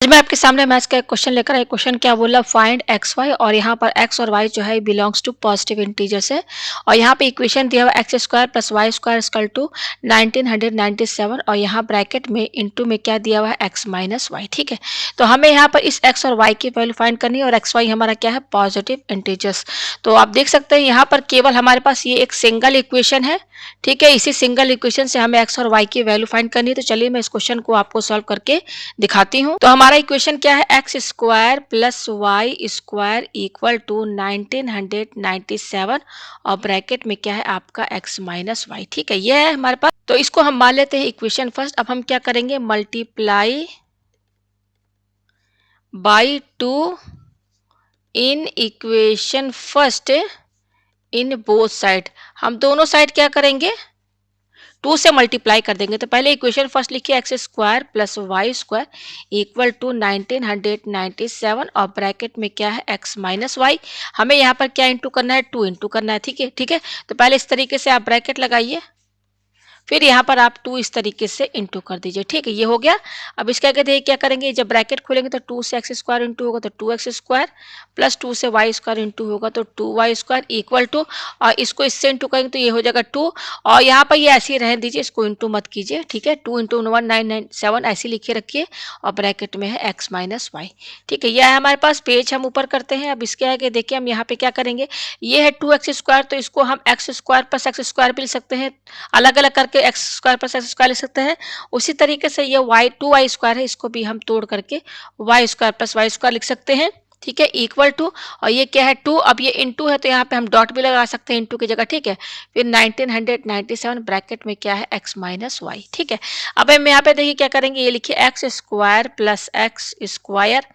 आज मैं आपके सामने मैथ्स का एक क्वेश्चन लेकर आई। क्वेश्चन क्या बोला, फाइंड एक्स वाई, और यहाँ पर एक्स और वाई जो है बिलोंग्स टू पॉजिटिव इंटीजर्स है। और यहाँ पे इक्वेशन दिया हुआ X square plus Y square equal to 1997, और यहाँ ब्रैकेट में इनटू में क्या दिया हुआ है, एक्स माइनस वाई। ठीक है, तो हमें यहाँ पर इस एक्स और वाई की वैल्यू फाइंड करनी है, और एक्स वाई हमारा क्या है, पॉजिटिव इंटीजर्स। तो आप देख सकते हैं यहाँ पर केवल हमारे पास ये एक सिंगल इक्वेशन है। ठीक है, इसी सिंगल इक्वेशन से हमें एक्स और वाई की वैल्यू फाइंड करनी है। तो चलिए मैं इस क्वेश्चन को आपको सॉल्व करके दिखाती हूँ। तो हमारा इक्वेशन क्या है, X square plus Y square equal to 1997, और ब्रैकेट में क्या है आपका एक्स माइनस वाई। ठीक है, ये है हमारे पास। तो इसको हम मान लेते हैं इक्वेशन फर्स्ट। अब हम क्या करेंगे, multiply by two in equation first in both side. हम दोनों साइड क्या करेंगे, 2 से मल्टीप्लाई कर देंगे। तो पहले इक्वेशन फर्स्ट लिखिए, X square plus Y square equal to 1997, और ब्रैकेट में क्या है, एक्स माइनस वाई। हमें यहाँ पर क्या इंटू करना है, 2 इंटू करना है। ठीक है, ठीक है, तो पहले इस तरीके से आप ब्रैकेट लगाइए, फिर यहाँ पर आप 2 इस तरीके से इंटू कर दीजिए। ठीक है, ये हो गया। अब इसका कहते हैं क्या करेंगे, जब ब्रैकेट खोलेंगे तो 2 से एक्स स्क्वायर इंटू होगा तो 2x स्क्वायर, प्लस 2 से वाई स्क्वायर इंटू होगा तो 2y स्क्वायर इक्वल टू, और इसको इससे इंटू करेंगे तो ये हो जाएगा 2, और यहाँ पर ये ऐसे ही रहने दीजिए, इसको इंटू मत कीजिए। ठीक है, 2 इंटू 1997 ऐसे लिखे रखिए, और ब्रैकेट में है एक्स माइनस वाई। ठीक है, यह है हमारे पास। पेज हम ऊपर करते हैं। अब इसके आगे देखिए हम यहाँ पे क्या करेंगे, ये है 2x स्क्वायर, तो इसको हम x square plus X square भी लिख सकते हैं, अलग अलग करके x square plus X square लिख सकते हैं। उसी तरीके से ये वाई 2y स्क्वायर है, इसको भी हम तोड़ करके Y square plus Y square लिख सकते हैं। ठीक है, इक्वल टू, और ये क्या है 2, अब ये इनटू है तो यहाँ पे हम डॉट भी लगा सकते हैं इनटू की जगह। ठीक है, फिर 1997 ब्रैकेट में क्या है, एक्स माइनस वाई। ठीक है, अब हम यहाँ पे देखिए क्या करेंगे, ये लिखिए X square plus X square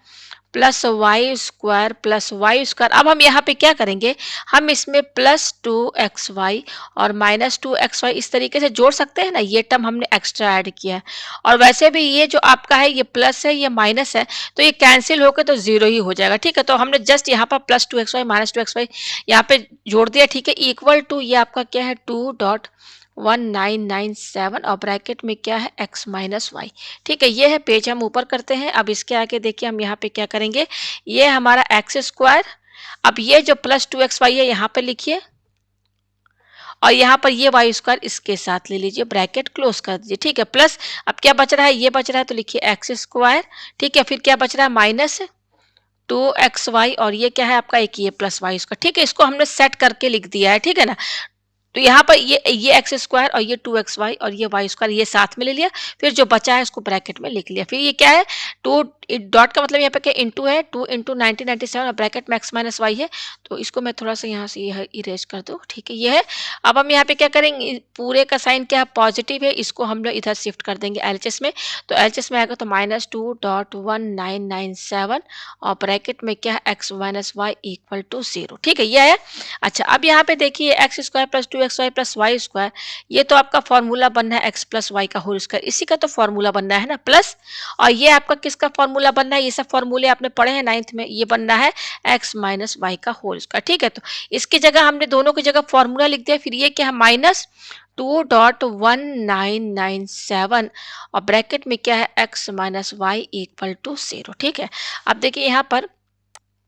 plus Y square plus Y square. अब हम यहाँ पे क्या करेंगे, हम इसमें प्लस 2xy और माइनस 2xy इस तरीके से जोड़ सकते हैं ना, ये टर्म हमने एक्स्ट्रा ऐड किया है। और वैसे भी ये जो आपका है, ये प्लस है, ये माइनस है, तो ये कैंसिल होकर तो जीरो ही हो जाएगा। ठीक है, तो हमने जस्ट यहाँ पर प्लस 2xy माइनस 2xy यहाँ पे जोड़ दिया। ठीक है, इक्वल टू ये आपका क्या है, 2.1997, और ब्रैकेट में क्या है, एक्स माइनस वाई। ठीक है, ये है। पेज हम ऊपर करते हैं। अब इसके आगे देखिए हम यहाँ पे क्या करेंगे, ये हमारा एक्स स्क्वायर, अब ये जो प्लस 2xy है यहाँ पे लिखिए, और यहाँ पर ये वाई स्क्वायर इसके साथ ले लीजिए, ब्रैकेट क्लोज कर दीजिए। ठीक है, प्लस अब क्या बच रहा है, ये बच रहा है तो लिखिए एक्स स्क्वायर। ठीक है, फिर क्या बच रहा है, माइनस 2xy, और ये क्या है आपका, एक ये प्लस वाई स्क्वायर। ठीक है, इसको हमने सेट करके लिख दिया है। ठीक है ना, तो यहाँ पर ये एक्स स्क्वायर और ये 2xy और ये वाई स्क्वायर ये साथ में ले लिया, फिर जो बचा है इसको ब्रैकेट में लिख लिया। फिर ये क्या है, 2 डॉट का मतलब यहाँ पे क्या, इंटू है, 2 इंटू 1997 और ब्रैकेट में एक्स माइनस वाई है। तो इसको मैं थोड़ा सा यहाँ से ये इरेज कर दूँ। ठीक है, ये है। अब हम यहाँ पे क्या करेंगे, पूरे का साइन क्या है, पॉजिटिव है, इसको हम लोग इधर शिफ्ट कर देंगे एलएचएस में। तो एलएचएस में आएगा तो -2.1997, और ब्रैकेट में क्या है, X minus Y equal to 0। ठीक है, यह है। अच्छा, अब यहाँ पे देखिए X square plus 2xy plus Y square, ये तो आपका फॉर्मूला बनना है एक्स प्लस वाई का होल स्क्वायर, इसी का तो फॉर्मूला बनना है ना, प्लस, और ये आपका किसका फॉर्मूला बनना है, ये सब फॉर्मूले आपने पढ़े हैं 9th में, ये बनना है एक्स माइनस वाई का होल स्क्वायर। ठीक है, तो इसकी जगह हमने दोनों की जगह फॉर्मूला लिख दिया। फिर ये क्या है, माइनस 2.1997, और ब्रैकेट में क्या है, X minus Y equal to 0। ठीक है, अब देखिए यहाँ पर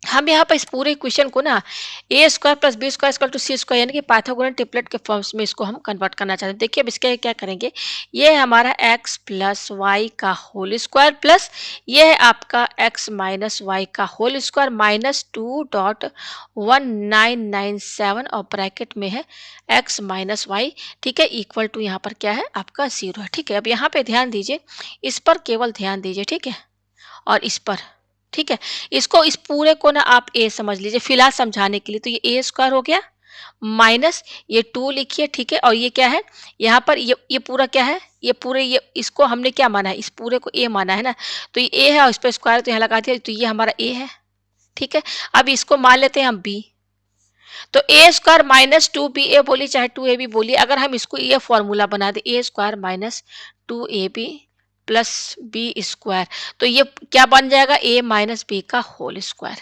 हम यहाँ पर इस पूरे इक्वेशन को ना a square plus b square equal to c square यानी कि पाइथागोरन ट्रिपलेट के फॉर्म्स में इसको हम कन्वर्ट करना चाहते हैं। देखिए अब इसके क्या करेंगे, ये है हमारा एक्स प्लस वाई का होल स्क्वायर, प्लस ये है आपका एक्स माइनस वाई का होल स्क्वायर, माइनस 2.1997, और ब्रैकेट में है एक्स माइनस वाई। ठीक है, इक्वल टू यहाँ पर क्या है आपका 0 है। ठीक है, अब यहाँ पे ध्यान दीजिए, इस पर केवल ध्यान दीजिए। ठीक है, और इस पर। ठीक है, इसको इस पूरे को ना आप ए समझ लीजिए फिलहाल समझाने के लिए। तो ये ए स्क्वायर हो गया, माइनस ये 2 लिखिए। ठीक है, और ये क्या है, यहाँ पर ये पूरा क्या है, ये पूरे, ये इसको हमने क्या माना है, इस पूरे को ए माना है ना, तो ये ए है और इस पर स्क्वायर तो यहाँ लगा दिया, तो ये हमारा ए है। ठीक है, अब इसको मान लेते हैं हम बी, तो ए स्क्वायर माइनस 2ba बोलिए चाहे 2ab बोलिए, अगर हम इसको ये फॉर्मूला बना दे, a square minus 2ab plus b square, तो ये क्या बन जाएगा, ए माइनस बी का होल स्क्वायर।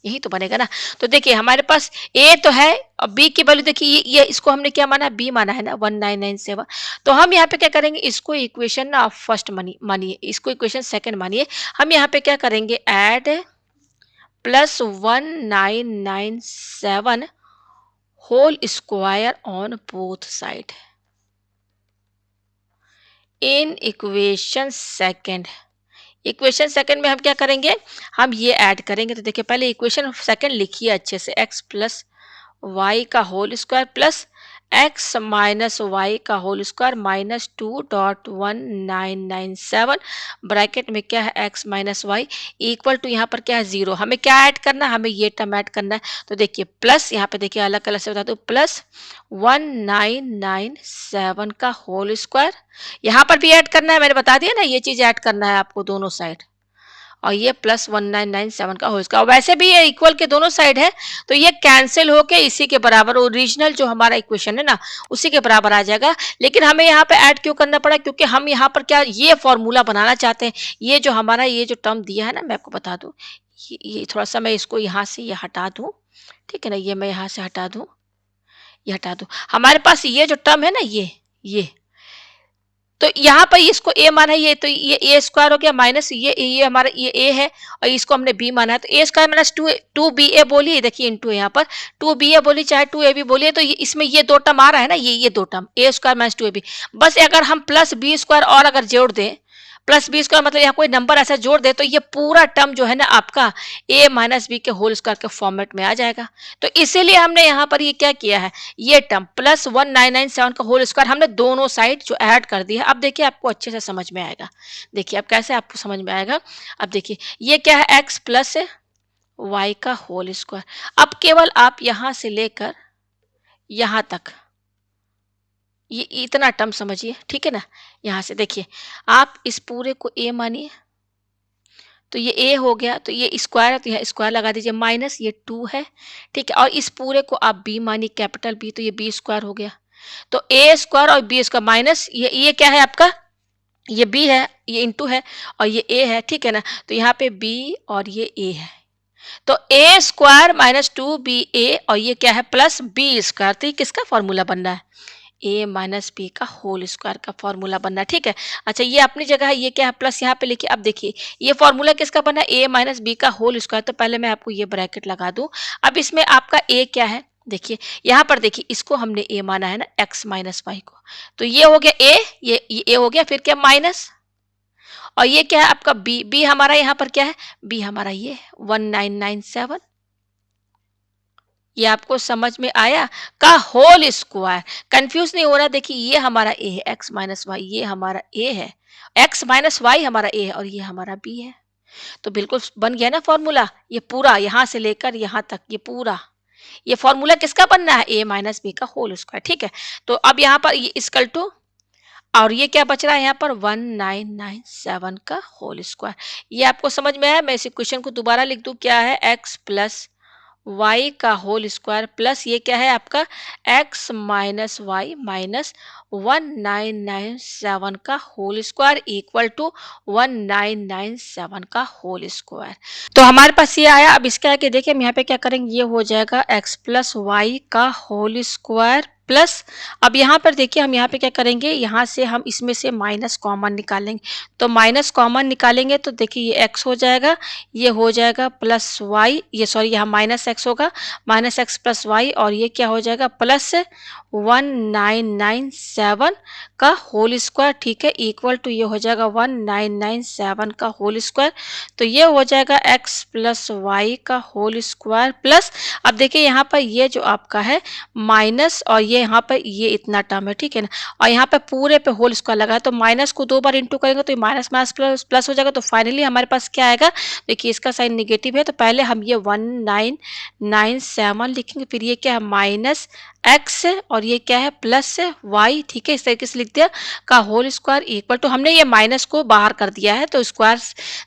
यही तो बनेगा ना। तो देखिए हमारे पास ए तो है और बी की वैल्यू देखिए ये इसको हमने क्या माना, बी माना है ना 1997। तो हम यहाँ पे क्या करेंगे, इसको इक्वेशन ना फर्स्ट मानिए, इसको इक्वेशन सेकंड मानिए। हम यहाँ पे क्या करेंगे, add plus 1997 whole square on both side in equation second. Equation second में हम क्या करेंगे, हम ये ऐड करेंगे। तो देखिए पहले इक्वेशन सेकंड लिखिए अच्छे से, x प्लस वाई का whole square plus x minus Y का होल स्क्वायर माइनस 2.1997 ब्रैकेट में क्या है x minus Y equal to यहाँ पर क्या है 0। हमें क्या ऐड करना है, हमें ये टर्म ऐड करना है। तो देखिए प्लस यहाँ पे देखिए अलग अलग से बता दो, प्लस 1997 का होल स्क्वायर, यहाँ पर भी ऐड करना है, मैंने बता दिया ना ये चीज ऐड करना है आपको दोनों साइड, और ये प्लस 1997 का होल स्क्वायर। वैसे भी ये इक्वल के दोनों साइड है तो ये कैंसिल होके इसी के बराबर, ओरिजिनल जो हमारा इक्वेशन है ना उसी के बराबर आ जाएगा। लेकिन हमें यहाँ पे ऐड क्यों करना पड़ा, क्योंकि हम यहाँ पर क्या ये फॉर्मूला बनाना चाहते हैं। ये जो हमारा ये जो टर्म दिया है ना, मैं आपको बता दूं, ये थोड़ा सा मैं इसको यहाँ से ये हटा दूं, ठीक है ना, ये मैं यहाँ से हटा दूं, ये हटा दूं। हमारे पास ये जो टर्म है ना, ये तो यहाँ पर इसको ए माना है, ये तो ये ए स्क्वायर हो गया माइनस ये हमारा ये ए है और इसको हमने बी माना है। तो ए स्क्वायर माइनस टू बी ए बोलिए, देखिए इंटू यहाँ पर टू बी ए बोलिए चाहे टू ए बी बोलिए, तो इसमें ये दो टर्म आ रहा है ना, ये दो term A square minus two A B. बस अगर हम प्लस बी स्क्वायर और अगर जोड़ दें, प्लस बी स्क्वायर मतलब यहाँ कोई नंबर ऐसा जोड़ दे तो ये पूरा टर्म जो है ना आपका ए माइनस बी के होल स्क्वायर के फॉर्मेट में आ जाएगा। तो इसीलिए हमने यहाँ पर ये क्या किया है, ये टर्म प्लस 1997 का होल स्क्वायर हमने दोनों साइड जो ऐड कर दी है। अब देखिए आपको अच्छे से समझ में आएगा, देखिए अब कैसे आपको समझ में आएगा। अब देखिए ये क्या है, एक्स प्लस वाई का होल स्क्वायर। अब केवल आप यहाँ से लेकर यहाँ तक ये इतना टर्म समझिए, ठीक है ना। यहाँ से देखिए आप इस पूरे को ए मानिए, तो ये ए हो गया, तो ये स्क्वायर है तो यहाँ स्क्वायर लगा दीजिए, माइनस ये 2 है, ठीक है। और इस पूरे को आप बी मानिए, कैपिटल बी, तो ये बी स्क्वायर हो गया। तो ए स्क्वायर और बी स्क्वायर माइनस ये क्या है आपका, ये बी है, ये इंटू है और ये ए है, ठीक है ना। तो यहाँ पे बी और ये ए है, तो ए स्क्वायर माइनस 2ba और ये क्या है प्लस बी स्क्वायर। तो ये किसका फॉर्मूला बन रहा है, ए माइनस बी का होल स्क्वायर का फॉर्मूला बनना है, ठीक है। अच्छा ये अपनी जगह है, ये क्या है प्लस यहाँ पे लिखिए। अब देखिए ये फॉर्मूला किसका बना है, ए माइनस बी का होल स्क्वायर। तो पहले मैं आपको ये ब्रैकेट लगा दूं। अब इसमें आपका ए क्या है, देखिए यहाँ पर देखिए इसको हमने ए माना है ना, एक्स माइनस वाई को, तो ये हो गया ए, ये ए हो गया, फिर क्या माइनस, और ये क्या है आपका बी, बी हमारा यहाँ पर क्या है, बी हमारा ये 1997। ये आपको समझ में आया, का होल स्क्वायर, कंफ्यूज नहीं हो रहा। देखिए ये हमारा ए है, एक्स माइनस वाई, ये हमारा ए है, एक्स माइनस वाई हमारा ए है और ये हमारा बी है। तो बिल्कुल बन गया ना फॉर्मूला, ये पूरा यहाँ से लेकर यहाँ तक ये पूरा, ये फॉर्मूला किसका बनना है, ए माइनस बी का होल स्क्वायर, ठीक है। तो अब यहाँ पर ये इक्वल टू, और ये क्या बच रहा है यहाँ पर 1997 का होल स्क्वायर। ये आपको समझ में आया। मैं इस इक्वेशन को दोबारा लिख दूं, क्या है, एक्स प्लस वाई का होल स्क्वायर प्लस ये क्या है आपका एक्स माइनस वाई माइनस 1997 का होल स्क्वायर इक्वल टू 1997 का होल स्क्वायर। तो हमारे पास ये आया। अब इसका आके देखिए हम यहाँ पे क्या करेंगे, ये हो जाएगा एक्स प्लस वाई का होल स्क्वायर प्लस, अब यहाँ पर देखिए हम यहाँ पे क्या करेंगे, यहाँ से हम इसमें से माइनस कॉमन निकालेंगे। तो माइनस कॉमन निकालेंगे तो देखिए ये एक्स हो जाएगा, ये हो जाएगा प्लस वाई, ये सॉरी यहाँ माइनस एक्स होगा, माइनस एक्स प्लस वाई, और ये क्या हो जाएगा प्लस 1997 का होल स्क्वायर, ठीक है, इक्वल टू ये हो जाएगा 1997 का होल स्क्वायर। तो ये हो जाएगा एक्स प्लस वाई का होल स्क्वायर प्लस, अब देखिए यहाँ पर ये जो आपका है माइनस, और ये यहाँ पर ये इतना टर्म है, ठीक है ना, और यहाँ पे पूरे पे होल स्क्वायर लगा है, तो माइनस को 2 बार इंटू करेंगे तो माइनस माइनस प्लस प्लस हो जाएगा। तो फाइनली हमारे पास क्या आएगा, देखिए इसका साइन निगेटिव है, तो पहले हम ये 1997 लिखेंगे, फिर ये क्या है माइनस एक्स और ये क्या है प्लस वाई, ठीक है, इस तरीके से लिख दिया, का होल स्क्वायर इक्वल टू, हमने ये माइनस को बाहर कर दिया है तो स्क्वायर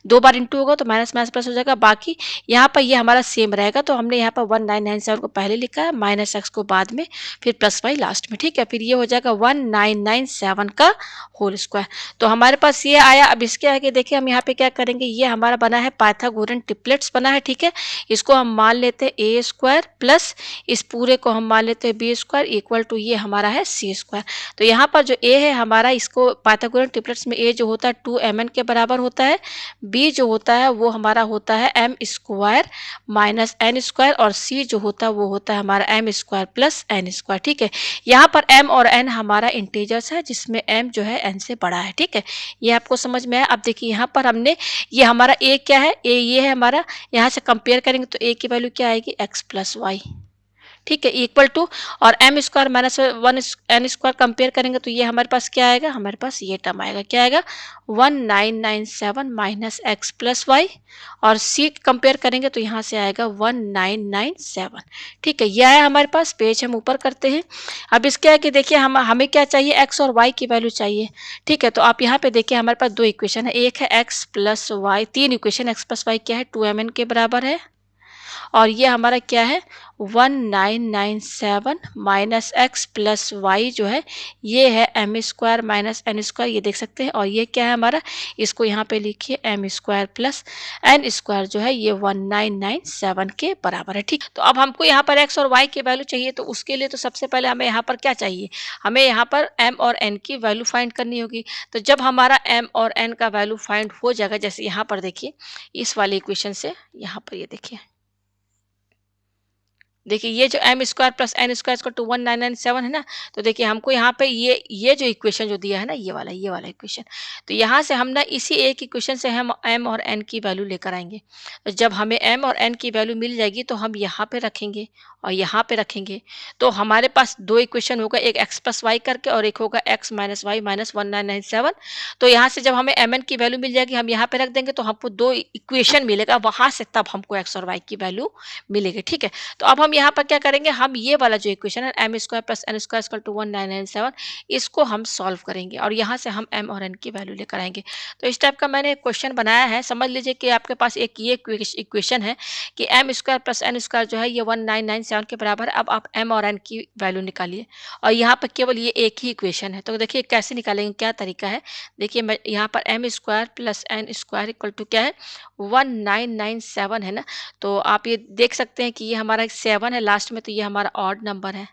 2 बार इंटू होगा तो माइनस माइनस प्लस हो जाएगा, बाकी यहाँ पर ये हमारा सेम रहेगा, तो हमने यहाँ पर 1997 को पहले लिखा है, माइनस एक्स को बाद में, फिर प्लस वाई लास्ट में, ठीक है, फिर ये हो जाएगा 1997 का होल स्क्वायर। तो हमारे पास ये आया। अब इसके आगे देखिए हम यहाँ पे क्या करेंगे, ये हमारा बना है पाइथागोरन ट्रिपलेट्स बना है, ठीक है, इसको हम मान लेते हैं ए स्क्वायर प्लस इस पूरे को हम मान लेते हैं बी स्क्वायर इक्वल टू ये हमारा है सी स्क्वायर। तो यहाँ पर जो ए है हमारा, इसको पाइथागोरन ट्रिपलेट्स में ए जो होता है 2mn के बराबर होता है, बी जो होता है वो हमारा होता है M square minus N square, और सी जो होता है वो होता है हमारा M square plus N square, ठीक है। यहाँ पर एम और एन हमारा इंटीजर्स है जिसमें एम जो है एन से बड़ा है, ठीक है, ये आपको समझ में आया। अब देखिए यहाँ पर हमने, ये हमारा ए क्या है, ए ये है हमारा, यहाँ से कंपेयर करेंगे तो ए की वैल्यू क्या आएगी एक्स प्लस वाई, ठीक है, इक्वल टू, और M square minus 1 n square compare करेंगे तो ये हमारे पास क्या आएगा, हमारे पास ये टर्म आएगा, क्या आएगा 1997 माइनस एक्स प्लस वाई, और सी कंपेयर करेंगे तो यहाँ से आएगा 1997, ठीक है, यह है हमारे पास। पेज हम ऊपर करते हैं। अब इसके आगे देखिए हमें क्या चाहिए, एक्स और वाई की वैल्यू चाहिए, ठीक है, तो आप यहाँ पे देखिए हमारे पास 2 इक्वेशन है, एक है X plus Y, 3 equation, X plus Y क्या है 2mn के बराबर है, और ये हमारा क्या है 1997 माइनस एक्स प्लस वाई जो है ये है M square minus N square, ये देख सकते हैं, और ये क्या है हमारा, इसको यहाँ पे लिखिए M square plus N square जो है ये 1997 के बराबर है, ठीक। तो अब हमको यहाँ पर एक्स और वाई की वैल्यू चाहिए, तो उसके लिए तो सबसे पहले हमें यहाँ पर क्या चाहिए, हमें यहाँ पर एम और एन की वैल्यू फाइंड करनी होगी। तो जब हमारा एम और एन का वैल्यू फाइंड हो जाएगा, जैसे यहाँ पर देखिए इस वाले इक्वेशन से, यहाँ पर ये देखिए ये जो M square plus N square इसको 1997 है ना, तो देखिए हमको यहाँ पे ये जो इक्वेशन जो दिया है ना, ये वाला इक्वेशन, तो यहाँ से हम ना इसी एक इक्वेशन से हम एम और एन की वैल्यू लेकर आएंगे। तो जब हमें एम और एन की वैल्यू मिल जाएगी तो हम यहाँ पे रखेंगे और यहाँ पे रखेंगे, तो हमारे पास 2 इक्वेशन होगा, एक एक्स प्लस वाई करके और एक होगा एक्स माइनस वाई माइनस 1997। तो यहाँ से जब हमें एम एन की वैल्यू मिल जाएगी हम यहाँ पे रख देंगे, तो हमको 2 इक्वेशन मिलेगा, वहां से तब हमको एक्स और वाई की वैल्यू मिलेगी, ठीक है। तो अब हम यहाँ पर क्या करेंगे, हम ये वाला जो इक्वेशन है M square plus N square equal to 1997 इसको हम सॉल्व करेंगे और यहाँ से हम एम और एन की वैल्यू लेकर आएंगे। तो इस टाइप का मैंने एक क्वेश्चन बनाया है। समझ लीजिए कि आपके पास एक ये इक्वेशन है कि M square plus N square जो है ये 1997 के बराबर है। अब आप एम और एन की वैल्यू निकालिए और यहाँ पर केवल ये एक ही इक्वेशन है। तो देखिए कैसे निकालेंगे, क्या तरीका है। देखिए मैं यहाँ पर M square plus N square equal to क्या है 1997 है ना। तो आप ये देख सकते हैं कि ये हमारा 7 है लास्ट में, तो ये हमारा ऑड नंबर है।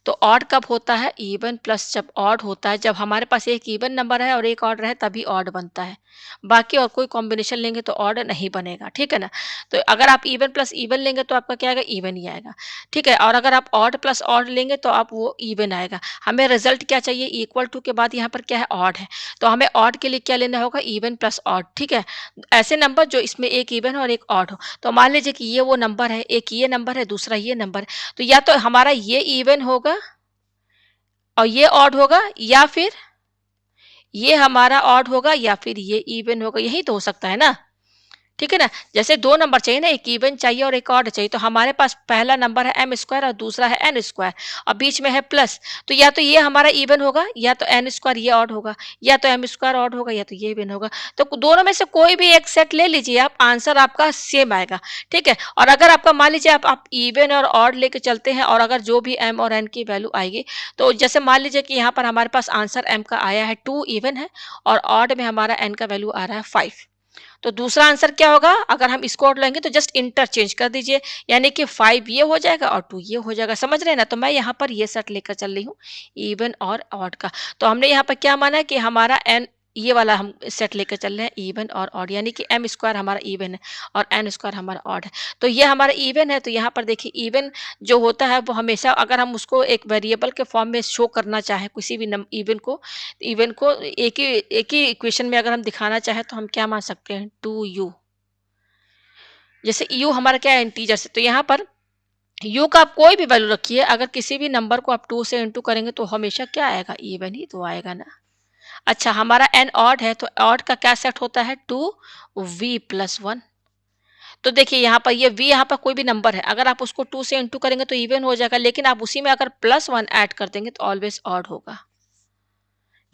तो ऑड कब होता है, इवन प्लस जब ऑड होता है, जब हमारे पास एक इवन नंबर है और एक ऑड है तभी ऑड बनता है। बाकी और कोई कॉम्बिनेशन लेंगे तो ऑड नहीं बनेगा, ठीक है ना। तो अगर आप इवन प्लस इवन लेंगे तो आपका क्या आएगा, इवन ही आएगा, ठीक है। और अगर आप ऑड प्लस ऑड लेंगे तो आप वो इवन आएगा। हमें रिजल्ट क्या चाहिए, इक्वल टू के बाद यहाँ पर क्या है ऑड है, तो हमें ऑड के लिए क्या लेना होगा, इवन प्लस ऑड, ठीक है। ऐसे नंबर जो इसमें एक इवन हो और एक ऑड हो। तो मान लीजिए कि ये वो नंबर है, एक ये नंबर है, दूसरा ये नंबर है, तो या तो हमारा ये इवन होगा और ये ऑड होगा, या फिर ये हमारा ऑड होगा, या फिर ये इवन होगा, यही तो हो सकता है ना, ठीक है ना। जैसे दो नंबर चाहिए ना, एक इवन चाहिए और एक ऑड चाहिए, तो हमारे पास पहला नंबर है एम स्क्वायर और दूसरा है एन स्क्वायर और बीच में है प्लस, तो या तो ये हमारा इवन होगा, या तो एन स्क्वायर ये ऑड होगा, या तो एम स्क्वायर ऑड होगा, या तो ये इवन होगा। तो दोनों में से कोई भी एक सेट ले लीजिए आप, आंसर आपका सेम आएगा, ठीक है। और अगर आपका मान लीजिए आप इवन और ऑड लेके चलते हैं, और अगर जो भी एम और एन की वैल्यू आएगी, तो जैसे मान लीजिए कि यहाँ पर हमारे पास आंसर एम का आया है 2 इवन है और ऑड में हमारा एन का वैल्यू आ रहा है 5, तो दूसरा आंसर क्या होगा, अगर हम इसको और लेंगे तो जस्ट इंटरचेंज कर दीजिए, यानी कि 5 ये हो जाएगा और 2 ये हो जाएगा, समझ रहे हैं ना। तो मैं यहाँ पर ये सेट लेकर चल रही हूँ इवन और ऑड का। तो हमने यहाँ पर क्या माना है कि हमारा एन, ये वाला हम सेट लेकर चल रहे हैं इवन और ऑड, यानी कि एम स्क्वायर हमारा इवन है और एन स्क्वायर हमारा ऑड है। तो ये हमारा इवन है, तो यहाँ पर देखिए इवन जो होता है वो हमेशा, अगर हम उसको एक वेरिएबल के फॉर्म में शो करना चाहें किसी भी इवन को एक ही इक्वेशन में अगर हम दिखाना चाहें तो हम क्या मान सकते हैं 2u। जैसे u हमारा क्या है इंटीजर से, तो यहाँ पर u का आप कोई भी वैल्यू रखिए, अगर किसी भी नंबर को आप 2 से इंटू करेंगे तो हमेशा क्या आएगा, इवन ही तो आएगा ना। अच्छा हमारा n ऑड है, तो ऑड का क्या सेट होता है 2v प्लस 1। तो देखिए यहाँ पर ये v यहाँ पर कोई भी नंबर है, अगर आप उसको 2 से इंटू करेंगे तो इवन हो जाएगा, लेकिन आप उसी में अगर +1 ऐड कर देंगे तो ऑलवेज ऑड होगा।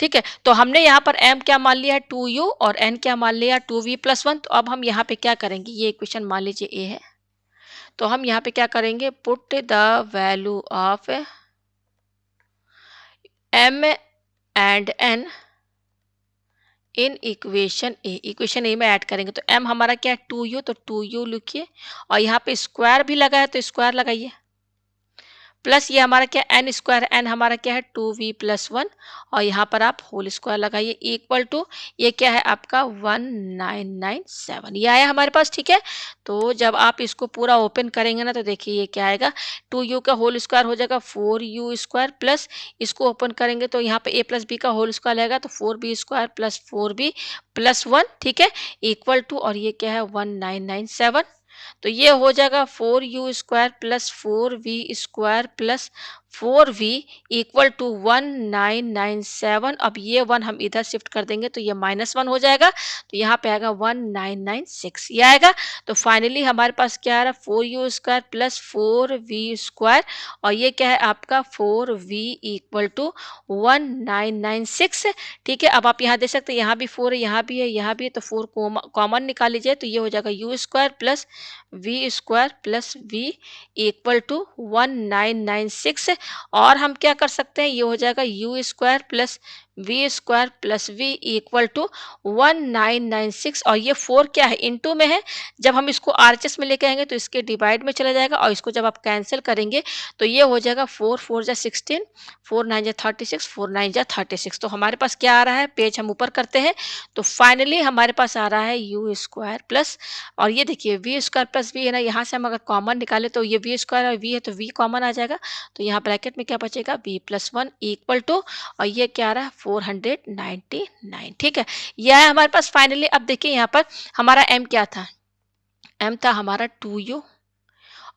ठीक है, तो हमने यहाँ पर m क्या मान लिया है 2u और n क्या मान लिया 2v + 1। तो अब हम यहाँ पे क्या करेंगे, ये इक्वेशन मान लीजिए a है, तो हम यहाँ पे क्या करेंगे, put the value of m and n in equation A में ऐड करेंगे। तो m हमारा क्या है 2u, तो 2u लिखिए, और यहाँ पे स्क्वायर भी लगा है तो स्क्वायर लगाइए, प्लस ये हमारा क्या एन स्क्वायर, एन हमारा क्या है 2v + 1, और यहाँ पर आप होल स्क्वायर लगाइए इक्वल टू, ये क्या है आपका 1997, ये आया हमारे पास। ठीक है, तो जब आप इसको पूरा ओपन करेंगे ना तो देखिए ये क्या आएगा, 2u का होल स्क्वायर हो जाएगा 4u स्क्वायर, प्लस इसको ओपन करेंगे तो यहाँ पे a + b का होल स्क्वायर आएगा, तो 4b स्क्वायर प्लस 4b + 1, ठीक है, इक्वल टू, और ये क्या है 1997। तो ये हो जाएगा 4u square plus 4v square plus 4v equal to 1997। अब ये 1 हम इधर शिफ्ट कर देंगे तो ये -1 हो जाएगा, तो यहाँ पे आएगा 1996, ये आएगा। तो फाइनली हमारे पास क्या आ रहा है 4u square plus 4v square, और ये क्या है आपका 4v इक्वल टू 1996। ठीक है, अब आप यहाँ देख सकते हैं, यहाँ भी 4 है, यहाँ भी है, यहाँ भी है, तो 4 कॉमन निकाल लीजिए, तो ये हो जाएगा u square plus v square plus v equal to 1996। और हम क्या कर सकते हैं, ये हो जाएगा u square plus v square plus v equal to 1996, और ये 4 क्या है इनटू में है, जब हम इसको RHS में लेके आएंगे तो इसके डिवाइड में चला जाएगा, और इसको जब आप कैंसिल करेंगे तो ये हो जाएगा 4 4 जा 16, 4 9 जा 36, 4 9 जा 36। तो हमारे पास क्या आ रहा है, पेज हम ऊपर करते हैं, तो फाइनली हमारे पास आ रहा है u स्क्वायर प्लस, और ये देखिए वी स्क्वायर प्लस वी है ना, यहाँ से हम अगर कॉमन निकाले तो ये वी स्क्वायर और वी है तो वी कॉमन आ जाएगा, तो यहाँ ब्रैकेट में क्या बचेगा v + 1 इक्वल टू, और ये क्या आ रहा है 499। ठीक है, यह है हमारे पास फाइनली। अब देखिए यहाँ पर हमारा m क्या था, m था हमारा 2u,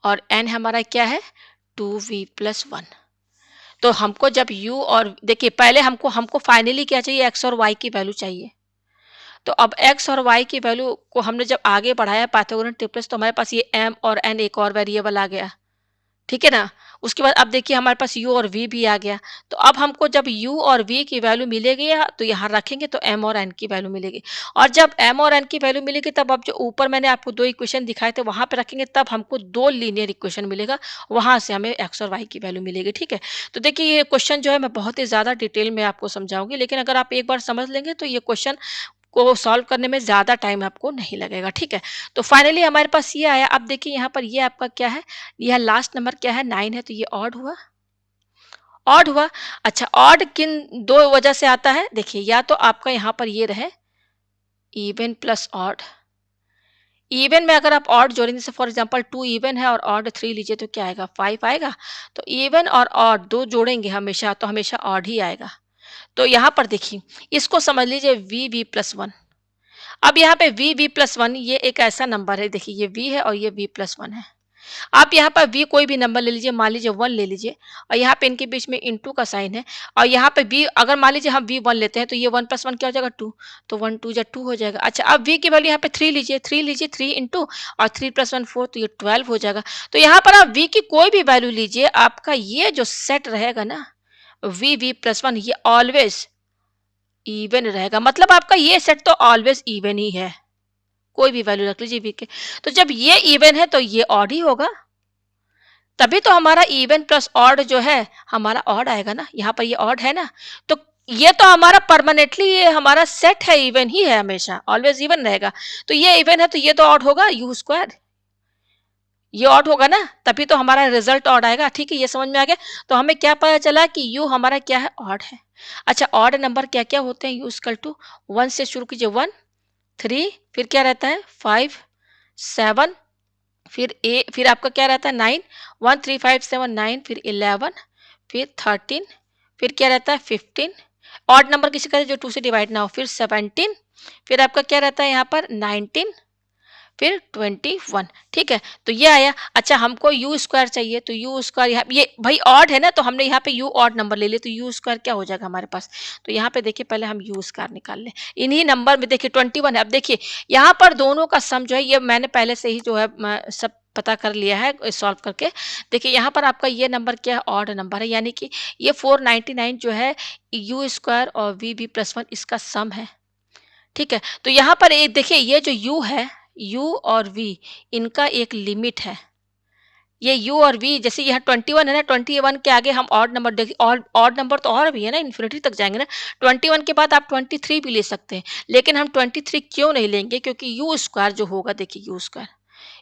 और n हमारा क्या है 2v + 1। तो हमको जब u और देखिए पहले हमको फाइनली क्या चाहिए, x और y की वैल्यू चाहिए। तो अब x और y की वैल्यू को हमने जब आगे बढ़ाया पाइथागोरन ट्रिपलेट्स, तो हमारे पास ये m और n एक और वेरिएबल आ गया, ठीक है ना। उसके बाद अब देखिए हमारे पास u और v भी आ गया। तो अब हमको जब u और v की वैल्यू मिलेगी तो यहाँ रखेंगे तो m और n की वैल्यू मिलेगी, और जब m और n की वैल्यू मिलेगी तब अब जो ऊपर मैंने आपको 2 इक्वेशन दिखाए थे वहां पे रखेंगे, तब हमको 2 लीनियर इक्वेशन मिलेगा, वहां से हमें x और y की वैल्यू मिलेगी। ठीक है, तो देखिए ये क्वेश्चन जो है मैं बहुत ही ज्यादा डिटेल में आपको समझाऊंगी, लेकिन अगर आप एक बार समझ लेंगे तो ये क्वेश्चन को सॉल्व करने में ज़्यादा टाइम आपको नहीं लगेगा। ठीक है, तो फाइनली हमारे पास ये आया। अब देखिए यहाँ पर ये आपका क्या है, यह लास्ट नंबर क्या है 9 है, तो ये ऑड हुआ, ऑड हुआ। अच्छा, ऑड किन 2 वजह से आता है, देखिए या तो आपका यहाँ पर ये रहे इवन प्लस ऑड, इवन में अगर आप ऑड जोड़ेंगे, जैसे फॉर एग्जांपल 2 इवन है और ऑड 3 लीजिए तो क्या आएगा 5 आएगा। तो इवन और ऑड 2 जोड़ेंगे हमेशा, तो हमेशा ऑड ही आएगा। तो यहाँ पर देखिए इसको समझ लीजिए v + 1। अब यहाँ पे v + 1 ये एक ऐसा नंबर है, देखिए ये v है और ये v + 1 है। आप यहाँ पर v कोई भी नंबर ले लीजिए, मान लीजिए 1 ले लीजिए, और यहाँ पे इनके बीच में इंटू का साइन है, और यहाँ पे v अगर मान लीजिए हम v 1 लेते हैं तो ये 1 + 1 क्या हो जाएगा 2, तो 1 2 जा 2 हो जाएगा। अच्छा, अब v की वैल्यू यहाँ पे 3 लीजिए, 3 लीजिए, 3 इंटू और 3 + 1 4, तो ये 12 हो जाएगा। तो यहाँ पर आप v की कोई भी वैल्यू लीजिए, आपका ये जो सेट रहेगा ना v + 1 ये ऑलवेज इवन रहेगा, मतलब आपका ये सेट तो ऑलवेज इवन ही है, कोई भी वैल्यू रख लीजिए v के। तो जब ये इवन है तो ये ऑड ही होगा, तभी तो हमारा इवन प्लस ऑड जो है हमारा ऑड आएगा ना, यहाँ पर ये ऑड है ना, तो ये तो हमारा परमानेंटली ये हमारा सेट है, इवन ही है, हमेशा ऑलवेज इवन रहेगा। तो ये इवन है तो ये तो ऑड होगा, u स्क्वायर ये ऑड होगा ना, तभी तो हमारा रिजल्ट ऑड आएगा। ठीक है, ये समझ में आ गया। तो हमें क्या पता चला कि u हमारा क्या है ऑड है। अच्छा, ऑड नंबर क्या क्या होते हैं, u = 1 से शुरू कीजिए, 1 3, फिर क्या रहता है 5 7, फिर आपका क्या रहता है 9, 1 3 5 7 9, फिर 11, फिर 13, फिर क्या रहता है 15, ऑड नंबर किसी का जो 2 से डिवाइड ना हो, फिर 17, फिर आपका क्या रहता है यहाँ पर 19, फिर 21, ठीक है। तो ये आया। अच्छा हमको यू स्क्वायर चाहिए, तो यू स्क्वायर यहाँ ये भाई ऑड है ना, तो हमने यहाँ पे यू ऑड नंबर ले लिया, तो यू स्क्वायर क्या हो जाएगा हमारे पास। तो यहाँ पे देखिए पहले हम यू स्क्वायर निकाल लें। इन्हीं नंबर में देखिए 21 है। अब देखिए यहाँ पर दोनों का सम जो है ये मैंने पहले से ही जो है सब पता कर लिया है सॉल्व करके। देखिए यहाँ पर आपका ये नंबर क्या है, ऑड नंबर है, यानी कि ये 499 जो है यू स्क्वायर और वी बी प्लस 1 इसका सम है, ठीक है। तो यहाँ पर एक देखिए ये जो u है, u और v इनका एक लिमिट है। ये u और v जैसे यहाँ 21 है ना, 21 के आगे हम ऑड नंबर देखिए, ऑड नंबर तो और भी है ना, इन्फिनिटी तक जाएंगे ना। 21 के बाद आप 23 भी ले सकते हैं, लेकिन हम 23 क्यों नहीं लेंगे, क्योंकि यू स्क्वायर जो होगा, देखिए यू स्क्वायर,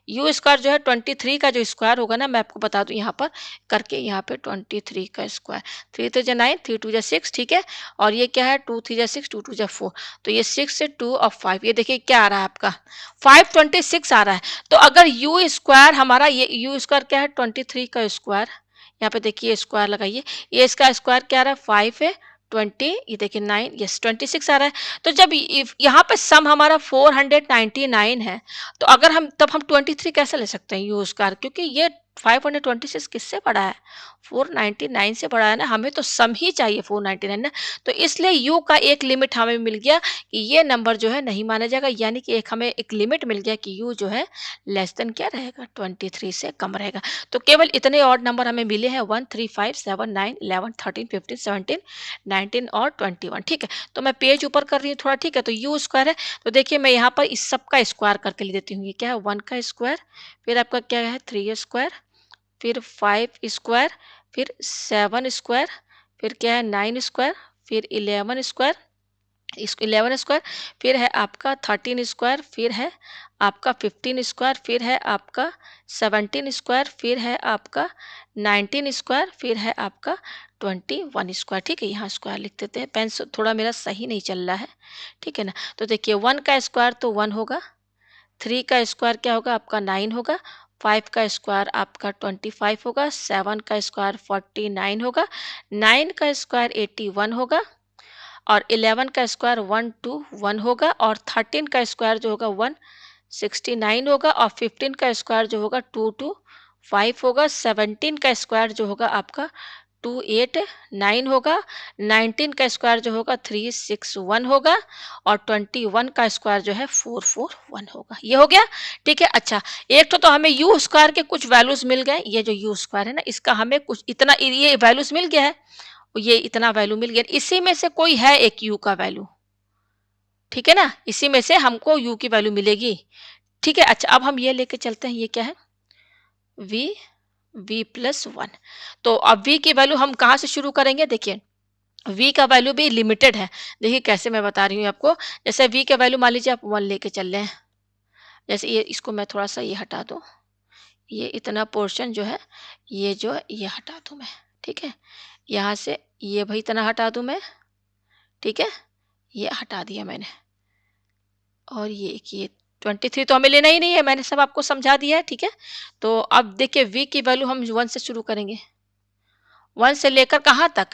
यू स्क्वायर जो है 23 का जो स्क्वायर होगा ना, मैं आपको बता दूं यहाँ पर करके, यहाँ पे 23 का स्क्वायर, 3 3 9, 3 2 6, ठीक है। और ये क्या है, 2 3 6, 2 2 4, तो ये 6 से 2 और 5, ये देखिए क्या आ रहा है आपका 526 आ रहा है। तो अगर यू स्क्वायर हमारा, ये यू स्क्वायर क्या है 23 का स्क्वायर, यहाँ पे देखिए स्क्वायर लगाइए, ये इसका स्क्वायर क्या आ रहा है 5 है 20, ये देखिए 9, यस 26 आ रहा है। तो जब यहाँ पे सम हमारा 499 है, तो अगर हम तब हम 23 कैसे ले सकते हैं यू स्क्वायर, क्योंकि ये 526 किससे बड़ा है, 499 से बड़ा है ना, हमें तो सम ही चाहिए 499 ना। तो इसलिए यू का एक लिमिट हमें मिल गया कि ये नंबर जो है नहीं माना जाएगा, यानी कि एक हमें एक लिमिट मिल गया कि यू जो है लेस देन क्या रहेगा, 23 से कम रहेगा। तो केवल इतने ऑड नंबर हमें मिले हैं 1 3 5 7 9 11 13 15 17 19 और 21, ठीक है। तो मैं पेज ऊपर कर रही हूँ थोड़ा, ठीक है। तो यू स्क्वायर है, तो देखिए मैं यहाँ पर इस सब का स्क्वायर करके ले देती हूँ। ये क्या है 1 का स्क्वायर, फिर आपका क्या है 3 स्क्वायर, फिर 5 स्क्वायर, फिर 7 स्क्वायर, फिर क्या है 9 स्क्वायर, फिर 11 स्क्वायर, इसको 11 स्क्वायर, फिर है आपका 13 स्क्वायर, फिर है आपका 15 स्क्वायर, फिर है आपका 17 स्क्वायर, फिर है आपका 19 स्क्वायर, फिर है आपका 21 स्क्वायर, ठीक है। यहाँ स्क्वायर लिख देते हैं, पेन थोड़ा मेरा सही नहीं चल रहा है, ठीक है ना। तो देखिए 1 का स्क्वायर तो 1 होगा, 3 का स्क्वायर क्या होगा आपका 9 होगा, 5 का स्क्वायर आपका 25 होगा, 7 का स्क्वायर 49 होगा, 9 का स्क्वायर 81 होगा, और 11 का स्क्वायर 121 होगा, और 13 का स्क्वायर जो होगा 169 होगा, और 15 का स्क्वायर जो होगा 225 होगा, 17 का स्क्वायर जो होगा आपका 289 होगा, 19 का स्क्वायर जो होगा 361 होगा, और 21 का स्क्वायर जो है 441 होगा। ये हो गया, ठीक है। अच्छा एक तो हमें यू स्क्वायर के कुछ वैल्यूज मिल गए, ये जो यू स्क्वायर है ना इसका हमें कुछ इतना ये वैल्यूज मिल गया है, ये इतना वैल्यू मिल गया, इसी में से कोई है एक यू का वैल्यू, ठीक है ना, इसी में से हमको यू की वैल्यू मिलेगी, ठीक है। अच्छा अब हम ये लेके चलते हैं, ये क्या है v v प्लस 1। तो अब v की वैल्यू हम कहाँ से शुरू करेंगे, देखिए v का वैल्यू भी लिमिटेड है। देखिए कैसे मैं बता रही हूँ आपको, जैसे v का वैल्यू मान लीजिए आप 1 लेके चल रहे हैं, जैसे ये इसको मैं थोड़ा सा ये हटा दूँ, ये इतना पोर्शन जो है ये जो है ये हटा दूँ मैं, ठीक है। यहाँ से ये भाई इतना हटा दूँ मैं, ठीक है, ये हटा दिया मैंने, और ये 23 तो हमें लेना ही नहीं है, मैंने सब आपको समझा दिया है, ठीक है। तो अब देखिए v की वैल्यू हम 1 से शुरू करेंगे, 1 से लेकर कहाँ तक,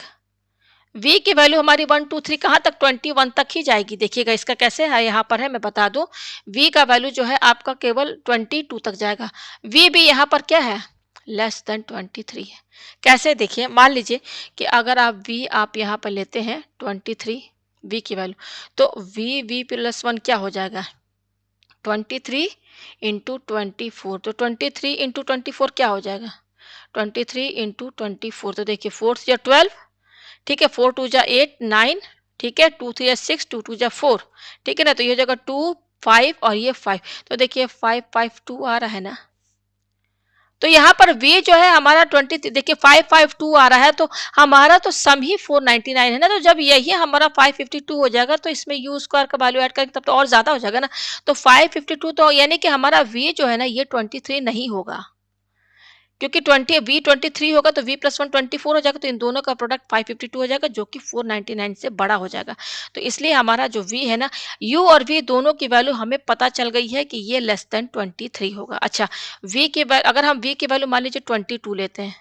v की वैल्यू हमारी 1 2 3 कहाँ तक 21 तक ही जाएगी। देखिएगा इसका कैसे है, यहाँ पर है मैं बता दूं, v का वैल्यू जो है आपका केवल 22 तक जाएगा, v भी यहाँ पर क्या है लेस देन 23 है। कैसे देखिए, मान लीजिए कि अगर आप v आप यहाँ पर लेते हैं 23 v की वैल्यू, तो v प्लस 1 क्या हो जाएगा 23 इंटू 24, तो 23 इंटू 24 क्या हो जाएगा 23 इंटू 24, तो देखिए 4 या 12, ठीक है, 4 2 जा 8 9, ठीक है, 2 3 जा 6, 2 2 जा 4, ठीक है ना। तो ये हो जाएगा 2 5 और ये 5, तो देखिए 5 5 2 आ रहा है ना। तो यहाँ पर v जो है हमारा 20, देखिए 552 आ रहा है, तो हमारा तो सम ही 499 है ना। तो जब यही हमारा 552 हो जाएगा, तो इसमें यू स्क्वायर का वैल्यू ऐड करेंगे तब तो और ज्यादा हो जाएगा ना। तो 552 तो यानी कि हमारा v जो है ना ये 23 नहीं होगा, क्योंकि 23 होगा तो v प्लस 1 24 हो जाएगा, तो इन दोनों का प्रोडक्ट 552 हो जाएगा, जो कि 499 से बड़ा हो जाएगा। तो इसलिए हमारा जो v है ना, u और v दोनों की वैल्यू हमें पता चल गई है कि ये लेस देन 23 होगा। अच्छा v की अगर हम v की वैल्यू मान लीजिए 22 लेते हैं,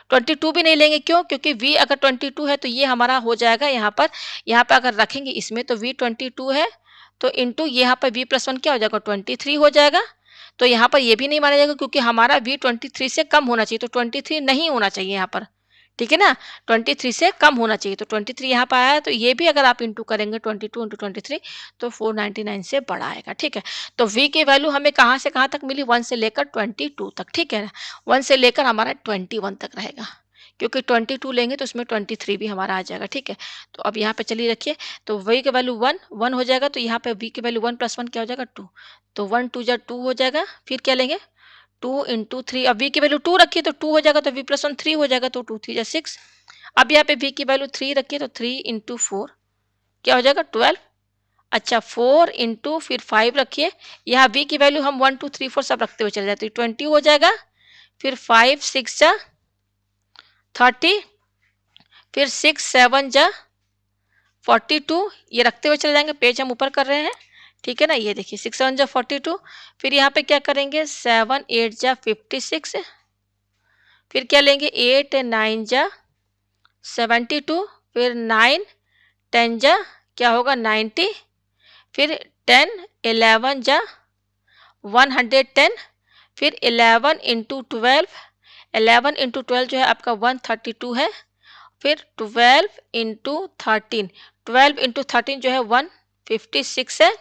22 भी नहीं लेंगे, क्यों, क्योंकि v अगर 22 है तो ये हमारा हो जाएगा यहाँ पर अगर रखेंगे इसमें, तो v 22 है, तो इंटू यहाँ पर v प्लस वन क्या हो जाएगा 23 हो जाएगा। तो यहाँ पर ये भी नहीं माना जाएगा क्योंकि हमारा v 23 से कम होना चाहिए, तो 23 नहीं होना चाहिए यहाँ पर, ठीक है ना, 23 से कम होना चाहिए। तो 23 यहाँ पर आया, तो ये भी अगर आप इंटू करेंगे 22 इंटू 23 तो 499 से बड़ा आएगा, ठीक है। तो v की वैल्यू हमें कहाँ से कहाँ तक मिली, 1 से लेकर 22 तक, ठीक है ना, 1 से लेकर हमारा 21 तक रहेगा, क्योंकि 22 लेंगे तो उसमें 23 भी हमारा आ जाएगा, ठीक है। तो अब यहाँ पे चलिए रखिए, तो v की वैल्यू 1 हो जाएगा, तो यहाँ पे v की वैल्यू 1 प्लस 1 क्या हो जाएगा 2, तो 1 2 जा 2 हो जाएगा। फिर क्या लेंगे 2 इंटू 3, अब v की वैल्यू 2 रखिए तो 2 हो जाएगा, तो v प्लस 1 3 हो जाएगा, तो 2 3 जा 6। अब यहाँ पे v की वैल्यू 3 रखिए तो 3 इंटू 4 क्या हो जाएगा 12। अच्छा 4 इंटू फिर 5 रखिए, यहाँ v की वैल्यू हम 1 2 3 4 सब रखते हुए चले जाते हैं, 20 हो जाएगा। फिर 5 6 जा 30, फिर 6 7 जा 42, ये रखते हुए चले जाएंगे, पेज हम ऊपर कर रहे हैं, ठीक है ना। ये देखिए 6 7 जा 42, फिर यहाँ पे क्या करेंगे 7 8 जा 56, फिर क्या लेंगे 8 9 जा 72, फिर 9 10 जा क्या होगा 90, फिर 10 11 जा 110, फिर 11 इंटू 12, 11 इंटू 12 जो है आपका 132 है। फिर 12 इंटू 13, 12 इंटू 13 जो है 156 है।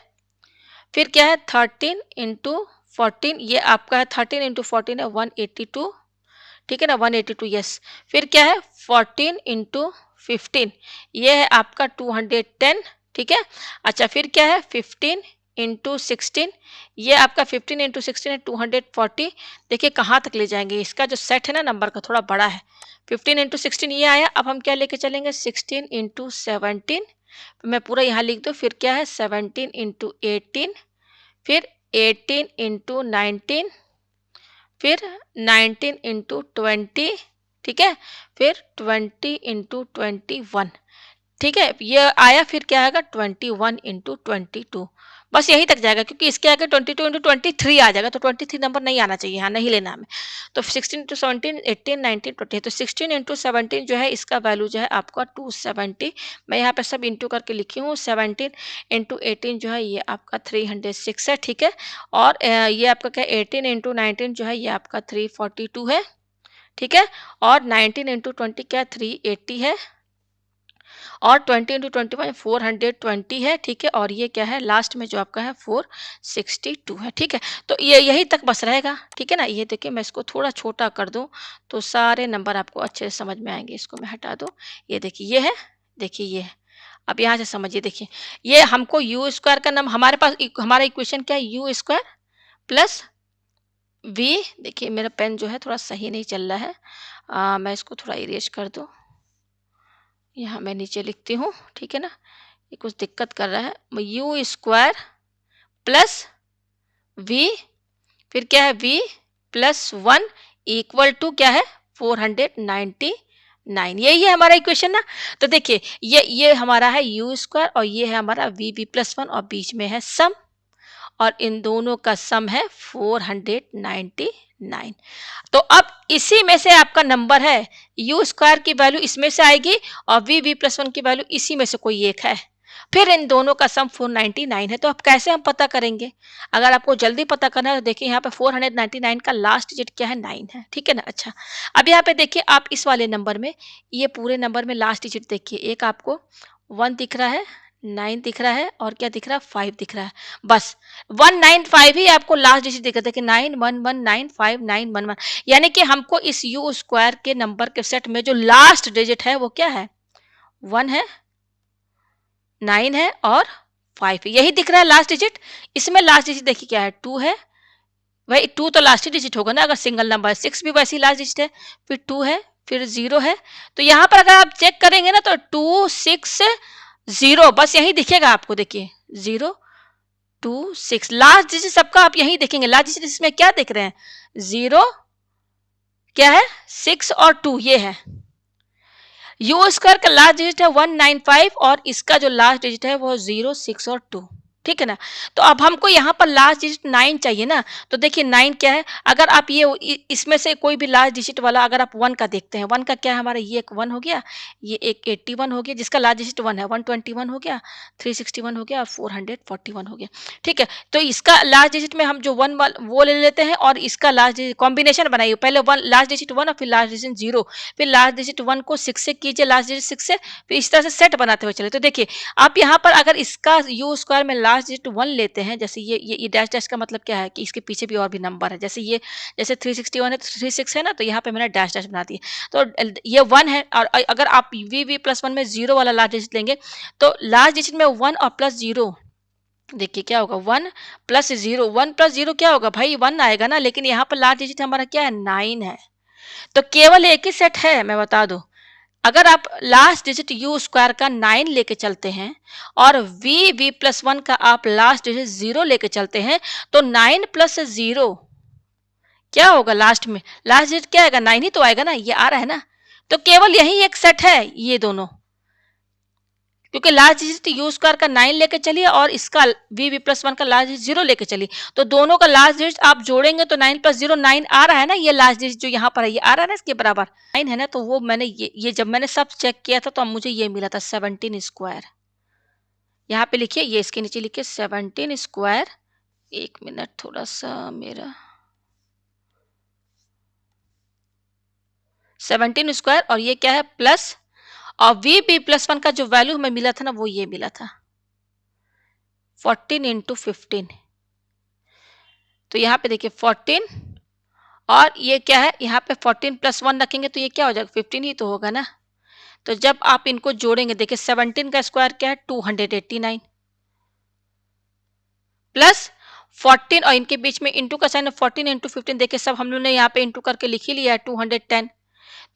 फिर क्या है 13 इंटू 14, ये आपका है 13 इंटू 14 है 182, ठीक है ना 182 यस। फिर क्या है 14 इंटू 15, ये है आपका 210, ठीक है। अच्छा फिर क्या है 15 इंटू 16, ये आपका 15 इंटू 16 है 240। देखिए कहाँ तक ले जाएंगे, इसका जो सेट है ना नंबर का थोड़ा बड़ा है। 15 इंटू 16 ये आया, अब हम क्या लेके चलेंगे 16 इंटू 17, मैं पूरा यहाँ लिख दूँ। फिर क्या है 17 इंटू 18, फिर 18 इंटू 19, फिर 19 इंटू 20, ठीक है, फिर 20 इंटू 21, ठीक है, ये आया। फिर क्या आएगा 21 इंटू 22, बस यहीं तक जाएगा क्योंकि इसके आगे 22 इंटू 23 आ जाएगा, तो 23 नंबर नहीं आना चाहिए, यहाँ नहीं लेना हमें। तो 16 इंटू 17 18 19 20, तो 16 इंटू 17 जो है इसका वैल्यू जो है आपका 270। मैं यहाँ पे सब इंटू करके लिखी हूँ। 17 इंटू 18 जो है ये आपका 306 है, ठीक है। और ये आपका क्या 18 इंटू 19 जो है ये आपका 342 है, ठीक है। और 19 इंटू 20 क्या 380 है, और 20 इंटू 21 420 है, ठीक है। और ये क्या है लास्ट में जो आपका है 462 है, ठीक है। तो ये यही तक बस रहेगा, ठीक है ना। ये देखिए मैं इसको थोड़ा छोटा कर दूं तो सारे नंबर आपको अच्छे से समझ में आएंगे। इसको मैं हटा दूं, ये देखिए ये है, देखिए ये है। अब यहाँ से समझिए, देखिए ये हमको यू स्क्वायर का नंबर, हमारे पास हमारा इक्वेशन क्या है यू स्क्वायर प्लस वी। देखिए मेरा पेन जो है थोड़ा सही नहीं चल रहा है, मैं इसको थोड़ा इरेज कर दूं। यहाँ मैं नीचे लिखती हूँ, ठीक है ना, ये कुछ दिक्कत कर रहा है। यू स्क्वायर प्लस वी, फिर क्या है वी प्लस 1 इक्वल टू क्या है 499, यही है हमारा इक्वेशन ना। तो देखिए ये हमारा है यू स्क्वायर और ये है हमारा वी प्लस 1 और बीच में है सम, और इन दोनों का सम है 499। तो अब इसी में से आपका नंबर है, यू स्क्वायर की वैल्यू इसमें से आएगी और वी प्लस 1 की वैल्यू इसी में से कोई एक है। फिर इन दोनों का सम 499 है। तो अब कैसे हम पता करेंगे, अगर आपको जल्दी पता करना है तो देखिए यहाँ पे 499 का लास्ट डिजिट क्या है 9 है, ठीक है ना। अच्छा अब यहाँ पे देखिए आप इस वाले नंबर में, ये पूरे नंबर में लास्ट डिजिट देखिए, एक आपको 1 दिख रहा है, 9 दिख रहा है और क्या दिख रहा है 5 दिख रहा है, बस 195 ही आपको लास्ट डिजिट दिख रहा है कि 91195991, यानी कि हमको इस यू स्क्वायर के नंबर के सेट में जो लास्ट डिजिट है वो क्या है 1 है, 9 है और 5, यही दिख रहा है लास्ट डिजिट। इसमें लास्ट डिजिट देखिए क्या है 2 है, भाई 2 तो लास्ट डिजिट होगा ना अगर सिंगल नंबर। 6 भी वैसे ही लास्ट डिजिट है, फिर 2 है, फिर 0 है। तो यहाँ पर अगर आप चेक करेंगे ना तो 2 6 0 बस यही दिखेगा आपको, देखिए 0 2 6 लास्ट डिजिट सबका आप यही देखेंगे। लास्ट डिजिट इसमें क्या देख रहे हैं 0 क्या है 6 और 2, ये है यू स्क्वायर का लास्ट डिजिट है 195 और इसका जो लास्ट डिजिट है वो 0 6 और 2। ठीक है ना। तो अब हमको यहाँ पर लास्ट डिजिट 9 चाहिए ना, तो देखिए 9 क्या है, अगर आप ये इसमें से कोई भी लास्ट डिजिट वाला अगर आप 1 का देखते हैं, 1 का क्या है हमारा, ये एक 1 हो गया, ये एक 81 हो गया जिसका लास्ट डिजिट 1 है, 121 हो गया, 361 हो गया और 441 हो गया। ठीक है, तो इसका लास्ट डिजिट में हम जो 1 वो ले लेते हैं और इसका लास्ट डिजिट कॉम्बिनेशन बनाइए, पहले 1 लास्ट डिजिट 1 और फिर लास्ट डिजिट 0, फिर लास्ट डिजिट 1 को 6 से कीजिए, लास्ट डिजिट 6 से, फिर इस तरह से सेट बनाते हुए चले। तो देखिए आप यहाँ पर अगर इसका यू स्क्वायर में लास्ट डिजिट 1 लेते हैं, जैसे ये डैश डैश का मतलब क्या है कि इसके पीछे भी और भी नंबर है, जैसे ये जैसे 361 है तो 36 है ना, तो यहाँ पे मैंने डैश डैश बना दिया, तो ये 1 है। और अगर आप वी प्लस 1 में 0 वाला लास्ट डिजिट लेंगे, तो लास्ट डिजिट में 1 और प्लस 0, देखिए क्या होगा, 1 प्लस 0, 1 प्लस 0 क्या होगा भाई, 1 आएगा ना, लेकिन यहाँ पर लास्ट डिजिट हमारा क्या है, 9 है। तो केवल एक ही सेट है, मैं बता दूं, अगर आप लास्ट डिजिट यू स्क्वायर का 9 लेके चलते हैं और वी प्लस 1 का आप लास्ट डिजिट 0 लेके चलते हैं, तो 9 प्लस 0 क्या होगा, लास्ट में लास्ट डिजिट क्या आएगा, 9 ही तो आएगा ना, ये आ रहा है ना। तो केवल यही एक सेट है ये दोनों, क्योंकि लास्ट डिजिट यू स्क्वायर का 9 लेके चलिए और इसका वी प्लस 1 का लास्ट डिजिट 0 लेके चलिए, तो दोनों का लास्ट डिजिट आप जोड़ेंगे तो 9 प्लस 0 9 आ रहा है ना, ये लास्ट डिजिट जो यहाँ पर है ये आ रहा है ना, इसके बराबर 9 है ना। तो वो मैंने ये जब मैंने सब चेक किया था तो मुझे ये मिला था 17 स्क्वायर। यहाँ पे लिखिए, ये इसके नीचे लिखिए 17 स्क्वायर, एक मिनट थोड़ा सा मेरा 17 स्क्वायर, और ये क्या है प्लस, और वी प्लस 1 का जो वैल्यू हमें मिला था ना वो ये मिला था 14 इंटू 15। तो यहाँ पे देखिए 14, और ये क्या है, यहाँ पे 14 प्लस 1 रखेंगे तो ये क्या हो जाएगा, 15 ही तो होगा ना। तो जब आप इनको जोड़ेंगे, देखिए 17 का स्क्वायर क्या है, 289 प्लस 14, और इनके बीच में इंटू का साइन है, 14 इंटू 15, देखिए सब हम लोग ने यहाँ पे इंटू करके लिख ही लिया है 210।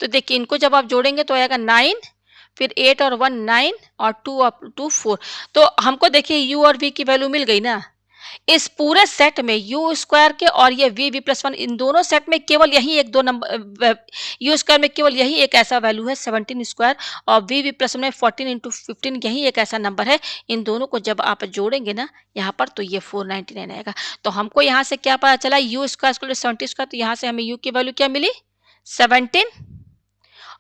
तो देखिए इनको जब आप जोड़ेंगे तो आएगा 9, फिर 8 और 1 9 और 2 अप टू 4। तो हमको देखिए यू और वी की वैल्यू मिल गई ना। इस पूरे सेट में यू स्क्वायर के और ये वी प्लस 1, इन दोनों सेट में केवल यही एक दो नंबर, यू स्क्वायर में केवल यही एक ऐसा वैल्यू है 17 स्क्वायर, और वी प्लस 1 में 14 इंटू 15 यही एक ऐसा नंबर है। इन दोनों को जब आप जोड़ेंगे ना यहाँ पर, तो ये 499 आएगा। तो हमको यहाँ से क्या पता चला, यू स्क्वायर 70 स्क्वायर, तो यहाँ से हमें यू की वैल्यू क्या मिली 17,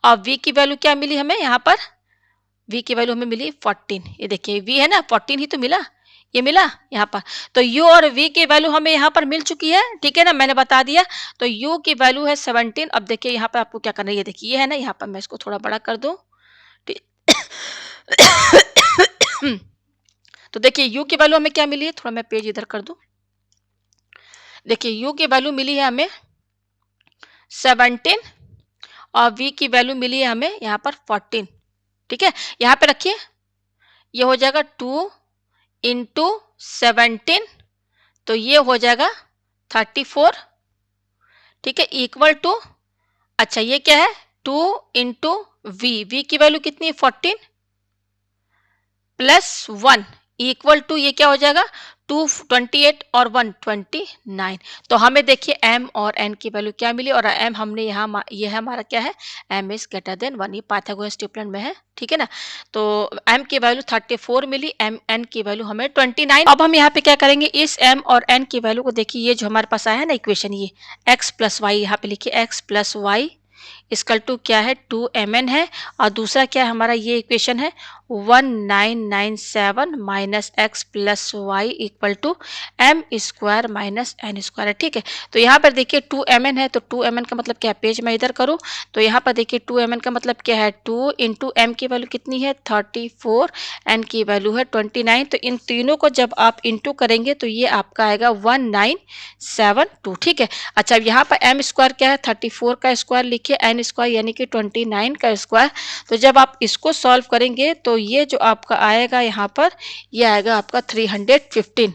और वी की वैल्यू क्या मिली हमें, यहाँ पर वी की वैल्यू हमें मिली 14। ये देखिए वी है ना, 14 ही तो मिला, ये मिला यहाँ पर। तो u और v की वैल्यू हमें यहाँ पर मिल चुकी है, ठीक है ना, मैंने बता दिया। तो u की वैल्यू है 17। अब देखिए यहाँ पर आपको क्या करना है, ये देखिए ये है ना, यहाँ पर मैं इसको थोड़ा बड़ा कर दूं, तो देखिए u की वैल्यू हमें क्या मिली है, थोड़ा मैं पेज इधर कर दूं, देखिए u की वैल्यू मिली है हमें 17 और v की वैल्यू मिली है हमें यहाँ पर 14। ठीक है, यहाँ पे रखिए, ये हो जाएगा 2 इंटू 17, तो ये हो जाएगा 34। ठीक है, इक्वल टू, अच्छा ये क्या है 2 इंटू वी की वैल्यू कितनी है 14 प्लस 1 इक्वल टू, ये क्या हो जाएगा 228 और 129। तो हमें देखिए m और n की वैल्यू क्या मिली, और m हमने यहाँ, ये है हमारा क्या है, m इज ग्रेटर देन 1, ये पाइथागोरस ट्रिपलेट में है, ठीक है ना। तो m की वैल्यू 34 मिली, n की वैल्यू हमें 29। अब हम यहाँ पे क्या करेंगे, इस m और n की वैल्यू को देखिए, ये जो हमारे पास आया है ना इक्वेशन, ये x प्लस वाई, यहाँ पे लिखिए x plus Y equal to क्या है 2mn है, और दूसरा क्या है हमारा, ये इक्वेशन है 1997 minus X plus Y equal to M square minus N square है। ठीक है, तो यहाँ पर देखिए 2mn है, तो 2mn का मतलब क्या है, पेज मैं इधर करूँ तो यहाँ पर देखिए 2mn का मतलब क्या है, 2 इंटू एम की वैल्यू कितनी है 34, एन की वैल्यू है 29। तो इन तीनों को जब आप इंटू करेंगे तो ये आपका आएगा 1972। ठीक है, अच्छा यहाँ पर एम स्क्वायर क्या है, 34 का स्क्वायर लिखिए, एन स्क्वायर यानी कि 29 का स्क्वायर। तो जब आप इसको सॉल्व करेंगे तो ये जो आपका आएगा यहाँ पर, ये आएगा आपका 315।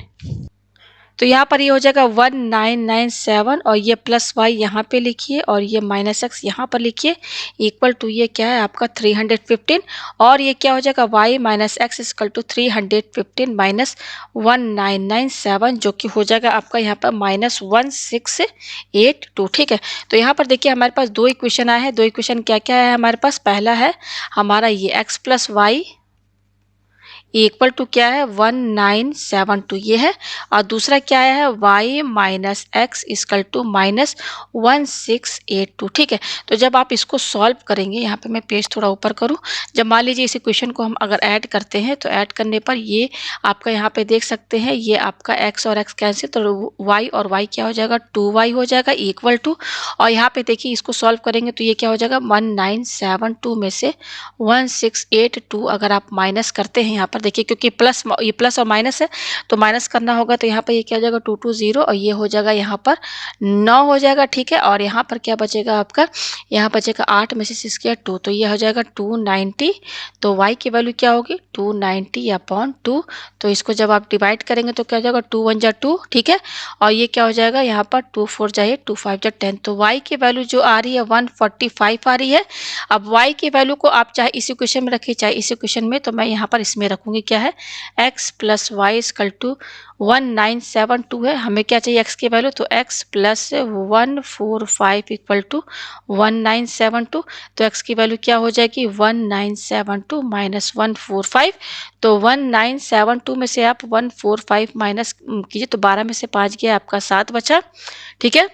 तो यहाँ पर ये हो जाएगा 1997, और ये प्लस वाई यहाँ पे लिखिए, और ये माइनस एक्स यहाँ पर लिखिए, इक्वल टू ये क्या है आपका 315, और ये क्या हो जाएगा Y minus X equal to 315 minus 1997, जो कि हो जाएगा आपका यहाँ पर -1682। ठीक है, तो यहाँ पर देखिए हमारे पास दो इक्वेशन आए हैं। दो इक्वेशन क्या क्या है हमारे पास, पहला है हमारा ये X plus Y equal to क्या है 1972 ये है, और दूसरा क्या है y minus X equal to minus 1682। ठीक है, तो जब आप इसको सॉल्व करेंगे, यहाँ पे मैं पेज थोड़ा ऊपर करूँ, जब मान लीजिए इस इक्वेशन को हम अगर ऐड करते हैं तो ऐड करने पर ये आपका यहाँ पे देख सकते हैं, ये आपका x और x कैंसिल, तो y और y क्या हो जाएगा 2y हो जाएगा इक्वल टू, और यहाँ पे देखिए इसको सॉल्व करेंगे तो ये क्या हो जाएगा 1972 में से 1682 अगर आप माइनस करते हैं, यहाँ पर देखिए क्योंकि प्लस, ये प्लस और माइनस है तो माइनस करना होगा, तो यहाँ पर ये क्या हो जाएगा 220 और ये हो जाएगा यहाँ पर 9 हो जाएगा। ठीक है, और यहाँ पर क्या बचेगा आपका, यहाँ बचेगा 8 में से 6 किया 2, तो ये हो जाएगा 290, तो y की वैल्यू क्या होगी 290 अपॉन 2, तो इसको जब आप डिवाइड करेंगे तो क्या हो जाएगा 2 1 जा 2। ठीक है, और ये क्या हो जाएगा यहाँ पर 2 4 जाइए 2 5 जा 10, तो y की वैल्यू जो आ रही है 145 आ रही है। अब y की वैल्यू को आप चाहे इस इक्वेशन में रखिए चाहे इस इक्वेशन में, तो मैं यहाँ पर इसमें रखूंगी क्या है x plus Y equal to 1972 है, हमें क्या चाहिए x की वैल्यू, तो x प्लस 145 इक्वल टू 1972, तो x की वैल्यू क्या हो जाएगी 1972 माइनस 145, तो 1972 में से आप 145 माइनस कीजिए तो 12 में से 5 गया आपका 7 बचा। ठीक है,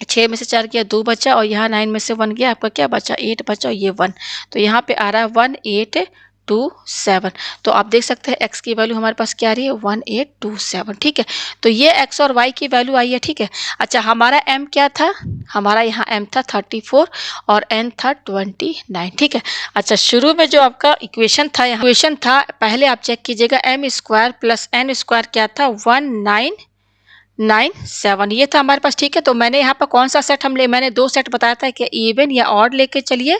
6 में से 4 गया 2 बचा, और यहाँ 9 में से 1 गया आपका क्या बचा 8 बचा, और ये 1, तो यहाँ पे आ रहा है 1827। तो आप देख सकते हैं x की वैल्यू हमारे पास क्या आ रही है 1827। ठीक है, तो ये x और y की वैल्यू आई है। ठीक है, अच्छा हमारा m क्या था, हमारा यहाँ m था 34 और n था 29। ठीक है, अच्छा शुरू में जो आपका इक्वेशन था, यहाँ इक्वेशन था पहले आप चेक कीजिएगा m square plus n square क्या था 1997 ये था हमारे पास। ठीक है, तो मैंने यहाँ पर कौन सा सेट मैंने 2 सेट बताया था कि इवन या ऑड लेके चलिए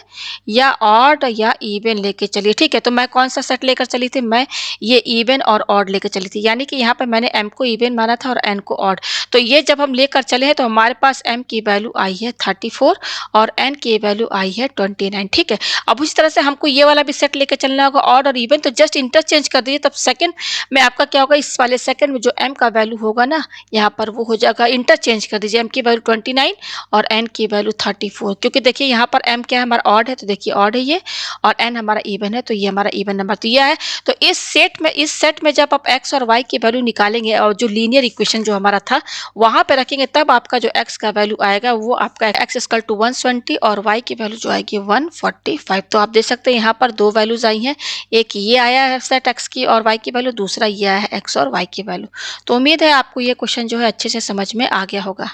या ऑड या इवन लेके चलिए। ठीक है, तो मैं कौन सा सेट लेकर चली थी, मैं ये इवन और ऑड लेकर चली थी, यानी कि यहाँ पर मैंने m को इवन माना था और n को ऑड, तो ये जब हम लेकर चले हैं तो हमारे पास m की वैल्यू आई है 34 और n की वैल्यू आई है 29। ठीक है, अब उसी तरह से हमको ये वाला भी सेट लेकर चलना होगा ऑड और इवन, तो जस्ट इंटरचेंज कर दीजिए, तब सेकंड में आपका क्या होगा, इस वाले सेकंड में जो m का वैल्यू होगा ना यहाँ पर वो हो जाएगा, इंटरचेंज कर दीजिए, m की वैल्यू 29 और n की वैल्यू 34, क्योंकि देखिए यहाँ पर m क्या है हमारा ऑड है, तो देखिए ऑड है ये, और n हमारा इवन है तो ये हमारा इवन नंबर तो ये है। तो इस सेट में जब आप x और y की वैल्यू निकालेंगे और जो लीनियर इक्वेशन जो हमारा था वहां पे रखेंगे, तब आपका जो x का वैल्यू आएगा वो आपका x इक्वल टू 120 और y की वैल्यू जो आएगी 145। तो आप देख सकते हैं यहाँ पर 2 वैल्यूज आई हैं, एक ये आया है सेट x की और y की वैल्यू, दूसरा ये आया है x और y की वैल्यू। तो उम्मीद है आपको ये क्वेश्चन जो है अच्छे से समझ में आ गया होगा।